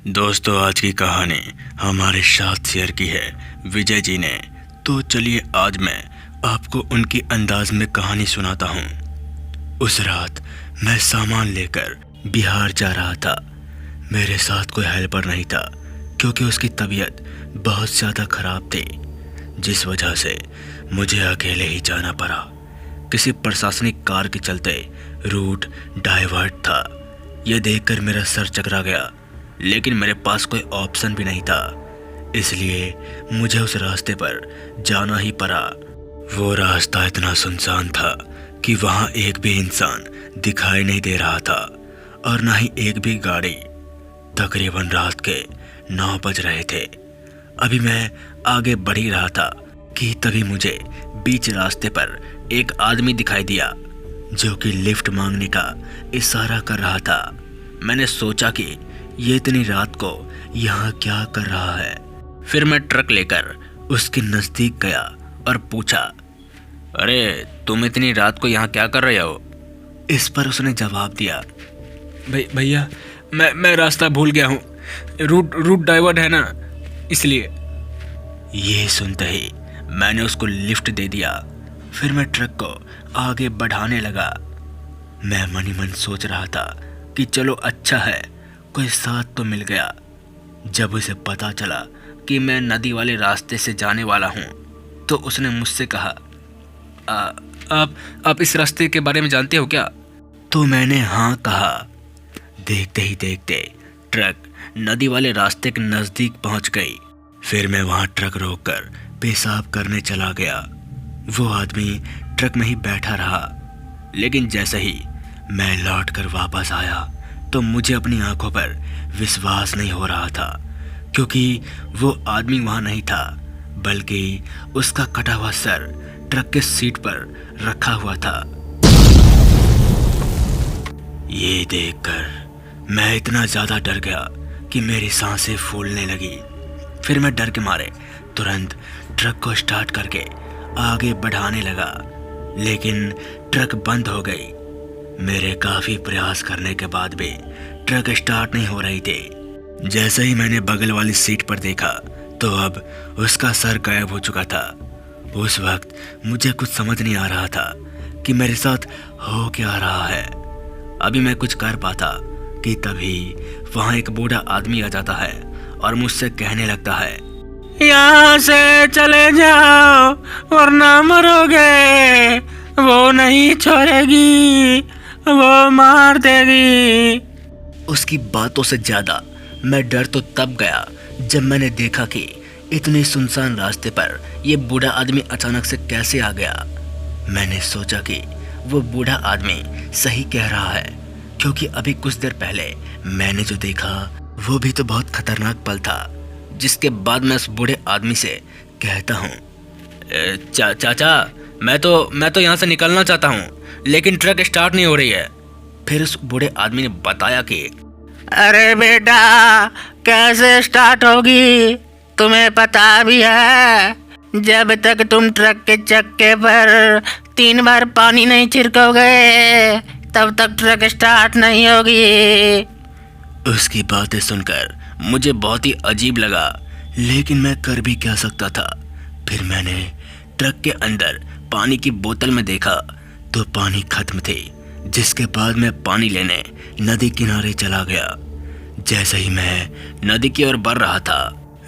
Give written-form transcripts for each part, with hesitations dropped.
दोस्तों, आज की कहानी हमारे साथ शेयर की है विजय जी ने। तो चलिए आज मैं आपको उनकी अंदाज में कहानी सुनाता हूँ। उस रात मैं सामान लेकर बिहार जा रहा था। मेरे साथ कोई हेल्पर नहीं था क्योंकि उसकी तबीयत बहुत ज़्यादा ख़राब थी, जिस वजह से मुझे अकेले ही जाना पड़ा। किसी प्रशासनिक कार के चलते रूट डाइवर्ट था। यह देखकर मेरा सर चकरा गया, लेकिन मेरे पास कोई ऑप्शन भी नहीं था, इसलिए मुझे उस रास्ते पर जाना ही पड़ा। वो रास्ता इतना सुनसान था कि वहाँ एक भी इंसान दिखाई नहीं दे रहा था और ना ही एक भी गाड़ी। तकरीबन रात के 9 बज रहे थे। अभी मैं आगे बढ़ ही रहा था कि तभी मुझे बीच रास्ते पर एक आदमी दिखाई दिया जो कि लिफ्ट मांगने का इशारा कर रहा था। मैंने सोचा कि ये इतनी रात को यहाँ क्या कर रहा है। फिर मैं ट्रक लेकर उसके नज़दीक गया और पूछा, अरे तुम इतनी रात को यहाँ क्या कर रहे हो? इस पर उसने जवाब दिया, भैया मैं रास्ता भूल गया हूँ, रूट डाइवर्ट है ना, इसलिए। ये सुनते ही मैंने उसको लिफ्ट दे दिया। फिर मैं ट्रक को आगे बढ़ाने लगा। मैं मन ही मन सोच रहा था कि चलो अच्छा है, कोई साथ तो मिल गया। जब उसे पता चला कि मैं नदी वाले रास्ते से जाने वाला हूँ तो उसने मुझसे कहा, आप इस रास्ते के बारे में जानते हो क्या? तो मैंने हाँ कहा। देखते ही देखते ट्रक नदी वाले रास्ते के नज़दीक पहुँच गई। फिर मैं वहाँ ट्रक रोककर पेशाब करने चला गया। वो आदमी ट्रक में ही बैठा रहा, लेकिन जैसे ही मैं लौटकर वापस आया तो मुझे अपनी आंखों पर विश्वास नहीं हो रहा था, क्योंकि वो आदमी वहाँ नहीं था, बल्कि उसका कटा हुआ सर ट्रक के सीट पर रखा हुआ था। ये देखकर मैं इतना ज़्यादा डर गया कि मेरी सांसें फूलने लगी। फिर मैं डर के मारे तुरंत ट्रक को स्टार्ट करके आगे बढ़ाने लगा, लेकिन ट्रक बंद हो गई। मेरे काफ़ी प्रयास करने के बाद भी ट्रक स्टार्ट नहीं हो रही थी। जैसे ही मैंने बगल वाली सीट पर देखा तो अब उसका सर गायब हो चुका था। उस वक्त मुझे कुछ समझ नहीं आ रहा था कि मेरे साथ हो क्या रहा है। अभी मैं कुछ कर पाता कि तभी वहाँ एक बूढ़ा आदमी आ जाता है और मुझसे कहने लगता है, यहाँ से चले जाओ वरना मरोगे, वो नहीं छोड़ेगी, वो मार देगी। उसकी बातों से ज़्यादा मैं डर तो तब गया जब मैंने देखा कि इतने सुनसान रास्ते पर यह बूढ़ा आदमी अचानक से कैसे आ गया। मैंने सोचा कि वो बूढ़ा आदमी सही कह रहा है, क्योंकि अभी कुछ देर पहले मैंने जो देखा वो भी तो बहुत खतरनाक पल था। जिसके बाद मैं उस बूढ़े आदमी से कहता हूँ, चाचा मैं तो यहाँ से निकलना चाहता हूँ, लेकिन ट्रक स्टार्ट नहीं हो रही है। फिर उस बूढ़े आदमी ने बताया कि अरे बेटा, कैसे स्टार्ट होगी, तुम्हें पता भी है जब तक तुम ट्रक के चक्के पर 3 बार पानी नहीं छिड़कोगे तब तक ट्रक स्टार्ट नहीं होगी। उसकी बातें सुनकर मुझे बहुत ही अजीब लगा, लेकिन मैं कर भी क्या सकता था। फिर मैंने ट्रक के अंदर पानी की बोतल में देखा तो पानी खत्म थी, जिसके बाद मैं पानी लेने नदी किनारे चला गया। जैसे ही मैं नदी की ओर बढ़ रहा था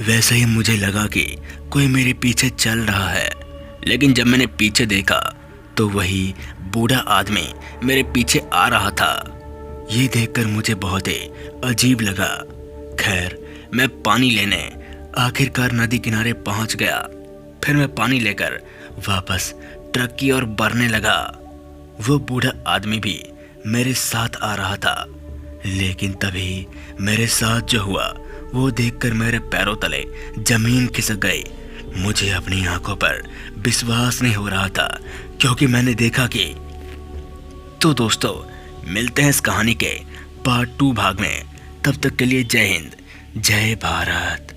वैसे ही मुझे लगा कि कोई मेरे पीछे चल रहा है, लेकिन जब मैंने पीछे देखा तो वही बूढ़ा आदमी मेरे पीछे आ रहा था। ये देखकर मुझे बहुत ही अजीब लगा। खैर, मैं पानी लेने आखिरकार नदी किनारे पहुंच गया। फिर मैं पानी लेकर वापस ट्रक की ओर बढ़ने लगा। वो बूढ़ा आदमी भी मेरे साथ आ रहा था, लेकिन तभी मेरे साथ जो हुआ वो देखकर मेरे पैरों तले जमीन खिसक गई। मुझे अपनी आंखों पर विश्वास नहीं हो रहा था, क्योंकि मैंने देखा कि। तो दोस्तों, मिलते हैं इस कहानी के पार्ट 2 भाग में। तब तक के लिए जय हिंद, जय भारत।